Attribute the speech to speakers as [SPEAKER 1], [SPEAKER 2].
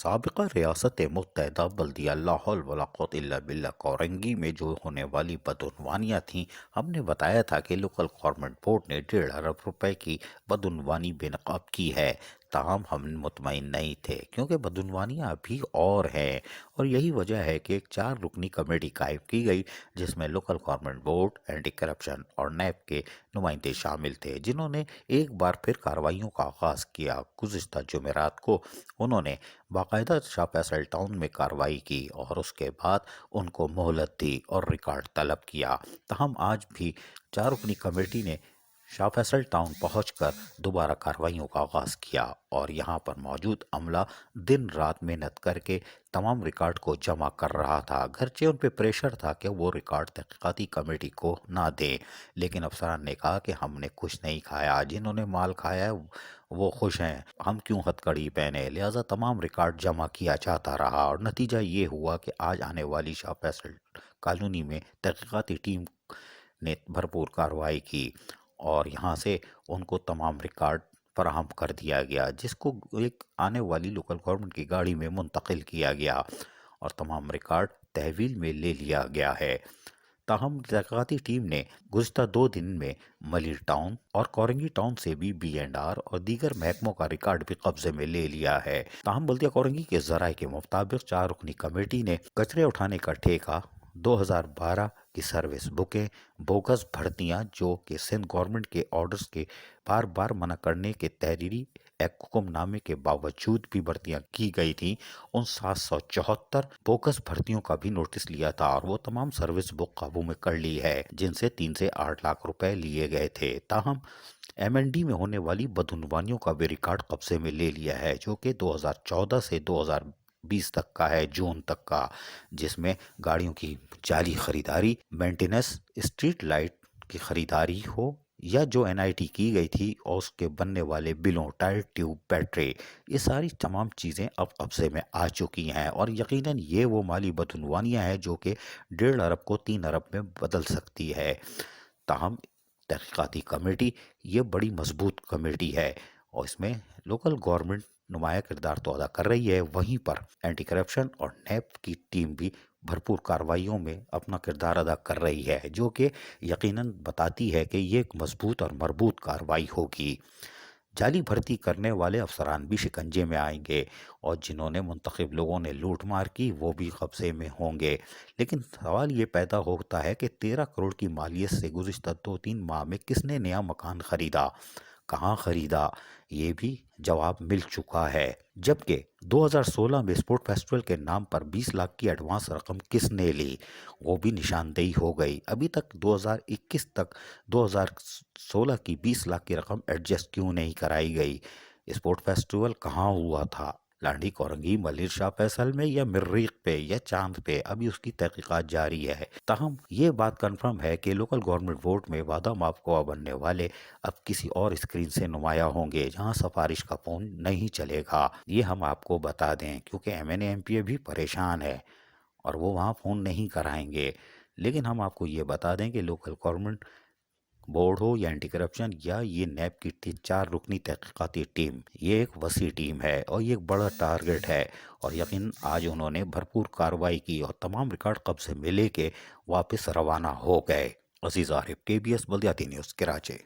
[SPEAKER 1] سابقہ ریاست متحدہ بلدیہ لا حول ولا قوت الا باللہ کورنگی میں جو ہونے والی بدعنوانیاں تھیں، ہم نے بتایا تھا کہ لوکل گورنمنٹ بورڈ نے 1.5 ارب روپے کی بدعنوانی بے نقاب کی ہے۔ تاہم ہم مطمئن نہیں تھے کیونکہ بدعنوانیاں ابھی اور ہیں، اور یہی وجہ ہے کہ ایک 4 رکنی کمیٹی قائم کی گئی جس میں local government board, anti corruption اور نیب کے نمائندے شامل تھے، جنہوں نے ایک بار پھر کارروائیوں کا آغاز کیا۔ گزشتہ جمعرات کو انہوں نے باقاعدہ شاہ فیصل ٹاؤن میں کارروائی کی اور اس کے بعد ان کو مہلت دی اور ریکارڈ طلب کیا۔ تاہم آج بھی 4 رکنی کمیٹی نے شاہ فیصل ٹاؤن پہنچ کر دوبارہ کارروائیوں کا آغاز کیا اور یہاں پر موجود عملہ دن رات محنت کر کے تمام ریکارڈ کو جمع کر رہا تھا، گرچہ ان پہ پریشر تھا کہ وہ ریکارڈ تحقیقاتی کمیٹی کو نہ دیں، لیکن افسران نے کہا کہ ہم نے کچھ نہیں کھایا، جنہوں نے مال کھایا ہے وہ خوش ہیں، ہم کیوں ہتھکڑی پہنے، لہٰذا تمام ریکارڈ جمع کیا جاتا رہا اور نتیجہ یہ ہوا کہ آج آنے والی شاہ فیصل کالونی میں تحقیقاتی ٹیم نے بھرپور کارروائی کی اور یہاں سے ان کو تمام ریکارڈ فراہم کر دیا گیا، جس کو ایک آنے والی لوکل گورنمنٹ کی گاڑی میں منتقل کیا گیا اور تمام ریکارڈ تحویل میں لے لیا گیا ہے۔ تاہم تحقیقاتی ٹیم نے گزشتہ 2 دن میں ملیر ٹاؤن اور کورنگی ٹاؤن سے بھی B&R اور دیگر محکموں کا ریکارڈ بھی قبضے میں لے لیا ہے۔ تاہم بلدیہ کورنگی کے ذرائع کے مطابق 4 رکنی کمیٹی نے کچرے اٹھانے کا ٹھیکہ، 2012 کی سروس بکیں، بوگس بھرتیاں جو کہ سندھ گورنمنٹ کے آرڈرز کے بار بار منع کرنے کے تحریری ایک حکم نامے کے باوجود بھی بھرتیاں کی گئی تھیں، ان 774 بوگس بھرتیوں کا بھی نوٹس لیا تھا اور وہ تمام سروس بک قابو میں کر لی ہے، جن سے 3 سے 8 لاکھ روپے لیے گئے تھے۔ تاہم MND میں ہونے والی بدعنوانیوں کا بھی ریکارڈ قبضے میں لے لیا ہے، جو کہ 2014 سے 2020 تک کا ہے، جون تک کا، جس میں گاڑیوں کی جعلی خریداری، مینٹیننس، اسٹریٹ لائٹ کی خریداری ہو یا جو NIT کی گئی تھی اور اس کے بننے والے بلوں، ٹائر ٹیوب، بیٹری، یہ ساری تمام چیزیں اب قبضے میں آ چکی ہیں اور یقیناً یہ وہ مالی بدعنوانیاں ہیں جو کہ 1.5 ارب کو 3 ارب میں بدل سکتی ہے۔ تاہم تحقیقاتی کمیٹی یہ بڑی مضبوط کمیٹی ہے اور اس میں لوکل گورنمنٹ نمایاں کردار تو ادا کر رہی ہے، وہیں پر اینٹی کرپشن اور نیب کی ٹیم بھی بھرپور کارروائیوں میں اپنا کردار ادا کر رہی ہے، جو کہ یقیناً بتاتی ہے کہ یہ ایک مضبوط اور مربوط کارروائی ہوگی۔ جعلی بھرتی کرنے والے افسران بھی شکنجے میں آئیں گے اور جنہوں نے منتخب لوگوں نے لوٹ مار کی وہ بھی قبضے میں ہوں گے، لیکن سوال یہ پیدا ہوتا ہے کہ 13 کروڑ کی مالیت سے گزشتہ 2-3 ماہ میں کس نے نیا مکان خریدا، کہاں خریدا، یہ بھی جواب مل چکا ہے، جبکہ 2016 میں اسپورٹ فیسٹیول کے نام پر 20 لاکھ کی ایڈوانس رقم کس نے لی، وہ بھی نشاندہی ہو گئی۔ ابھی تک 2021 تک 2016 کی 20 لاکھ کی رقم ایڈجسٹ کیوں نہیں کرائی گئی؟ اسپورٹ فیسٹیول کہاں ہوا تھا؟ لانڈھی، کورنگی، ملیر، شاہ فیصل میں یا مریخ پہ یا چاند پہ؟ ابھی اس کی تحقیقات جاری ہے۔ تاہم یہ بات کنفرم ہے کہ لوکل گورنمنٹ ووٹ میں وعدہ ماف گواہ بننے والے اب کسی اور اسکرین سے نمایاں ہوں گے جہاں سفارش کا فون نہیں چلے گا، یہ ہم آپ کو بتا دیں، کیونکہ MNA MPA بھی پریشان ہے اور وہ وہاں فون نہیں کرائیں گے۔ لیکن ہم آپ کو یہ بتا دیں کہ لوکل گورنمنٹ بورڈ ہو یا اینٹی کرپشن یا یہ نیب کی 4 رکنی تحقیقاتی ٹیم، یہ ایک وسیع ٹیم ہے اور یہ ایک بڑا ٹارگٹ ہے، اور یقین آج انہوں نے بھرپور کارروائی کی اور تمام ریکارڈ قبضے میں لے کے واپس روانہ ہو گئے۔ عزیز عارف، KBS بلدیاتی نیوز، کراچی۔